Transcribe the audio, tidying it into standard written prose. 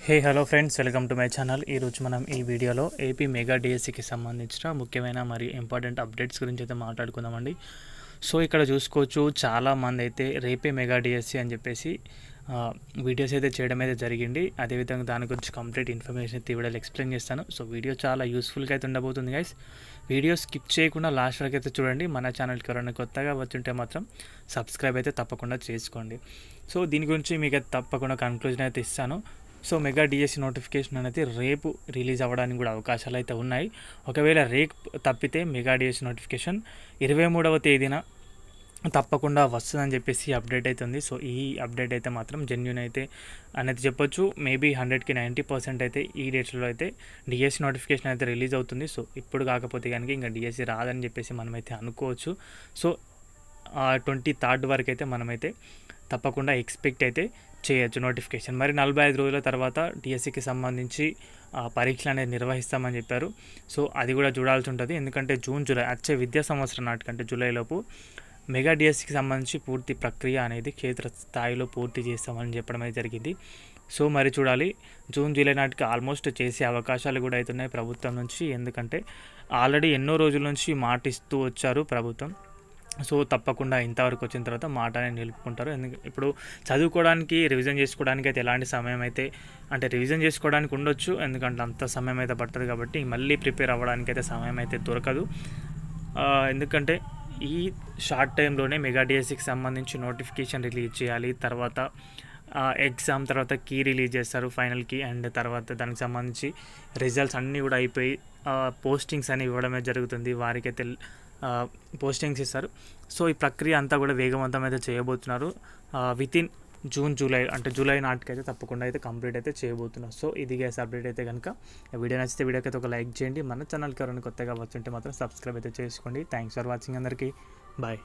Hello friends, welcome to my channel. ఈరోజు మనం ఈ వీడియోలో ఏపీ మెగా డిఎస్సికి సంబంధించిన ముఖ్యమైన మరియు ఇంపార్టెంట్ అప్డేట్స్ గురించి అయితే మాట్లాడుకుందామండి. సో ఇక్కడ చూసుకోవచ్చు, చాలామంది అయితే రేపే మెగా డిఎస్సి అని చెప్పేసి వీడియోస్ అయితే చేయడం అయితే జరిగింది. అదేవిధంగా దాని గురించి కంప్లీట్ ఇన్ఫర్మేషన్ అయితే వీడియోలో ఎక్స్ప్లెయిన్ చేస్తాను. సో వీడియో చాలా యూస్ఫుల్గా అయితే ఉండబోతుంది గైస్. వీడియో స్కిప్ చేయకుండా లాస్ట్ వరకు అయితే చూడండి. మన ఛానల్కి ఎవరైనా కొత్తగా వచ్చుంటే మాత్రం సబ్స్క్రైబ్ అయితే తప్పకుండా చేసుకోండి. సో దీని గురించి మీకు తప్పకుండా కన్క్లూజన్ అయితే ఇస్తాను. సో మెగా డిఎస్సి నోటిఫికేషన్ అనేది రేపు రిలీజ్ అవ్వడానికి కూడా అవకాశాలు అయితే ఉన్నాయి. ఒకవేళ రేపు తప్పితే మెగా డిఎస్సి నోటిఫికేషన్ 23వ తేదీన తప్పకుండా వస్తుందని చెప్పేసి అప్డేట్ అయితే ఉంది. సో ఈ అప్డేట్ అయితే మాత్రం జెన్యూన్ అయితే అనేది చెప్పొచ్చు. మేబీ 100కి 90% అయితే ఈ డేట్స్లో అయితే డిఎస్సి నోటిఫికేషన్ అయితే రిలీజ్ అవుతుంది. సో ఇప్పుడు కాకపోతే కనుక ఇంకా డిఎస్సి రాదని చెప్పేసి మనమైతే అనుకోవచ్చు. సో 23rd వరకు అయితే మనమైతే తప్పకుండా ఎక్స్పెక్ట్ అయితే చేయొచ్చు నోటిఫికేషన్. మరి 45 రోజుల తర్వాత డిఎస్సికి సంబంధించి పరీక్షలు అనేది నిర్వహిస్తామని చెప్పారు. సో అది కూడా చూడాల్సి ఉంటుంది. ఎందుకంటే జూలై వచ్చే విద్యా సంవత్సరం నాటికంటే జూలైలోపు మెగా డిఎస్సికి సంబంధించి పూర్తి ప్రక్రియ అనేది క్షేత్ర స్థాయిలో పూర్తి చేస్తామని చెప్పడం అయితే జరిగింది. సో మరి చూడాలి, జూలై నాటికి ఆల్మోస్ట్ చేసే అవకాశాలు కూడా అవుతున్నాయి ప్రభుత్వం నుంచి. ఎందుకంటే ఆల్రెడీ ఎన్నో రోజుల నుంచి మాట ఇస్తూ వచ్చారు ప్రభుత్వం. సో తప్పకుండా ఇంతవరకు వచ్చిన తర్వాత మాట అనేది నిలుపుకుంటారు. ఇప్పుడు చదువుకోవడానికి, రివిజన్ చేసుకోవడానికి అయితే ఎలాంటి సమయం అయితే అంటే రివిజన్ చేసుకోవడానికి ఉండొచ్చు, ఎందుకంటే అంత సమయం అయితే పట్టదు. కాబట్టి మళ్ళీ ప్రిపేర్ అవ్వడానికి అయితే సమయం అయితే దొరకదు. ఎందుకంటే ఈ షార్ట్ టైంలోనే మెగా డిఎస్సికి సంబంధించి నోటిఫికేషన్ రిలీజ్ చేయాలి. తర్వాత ఎగ్జామ్ తర్వాత కీ రిలీజ్ చేస్తారు ఫైనల్కి. అండ్ తర్వాత దానికి సంబంధించి రిజల్ట్స్ అన్నీ కూడా అయిపోయి పోస్టింగ్స్ అని ఇవ్వడమే జరుగుతుంది. వారికైతే పోస్టింగ్స్ ఇస్తారు. సో ఈ ప్రక్రియ అంతా కూడా వేగవంతం అయితే చేయబోతున్నారు. వితిన్ జూలై అంటే జూలై నాటికైతే తప్పకుండా అయితే కంప్లీట్ అయితే చేయబోతున్నారు. సో ఇది గ్యాస్ అప్డేట్ అయితే కనుక వీడియో నచ్చితే వీడియోకి అయితే ఒక లైక్ చేయండి. మన ఛానల్కి ఎవరైనా కొత్తగా వచ్చుంటే మాత్రం సబ్స్క్రైబ్ అయితే చేసుకోండి. థ్యాంక్స్ ఫర్ వాచింగ్ అందరికీ. బాయ్.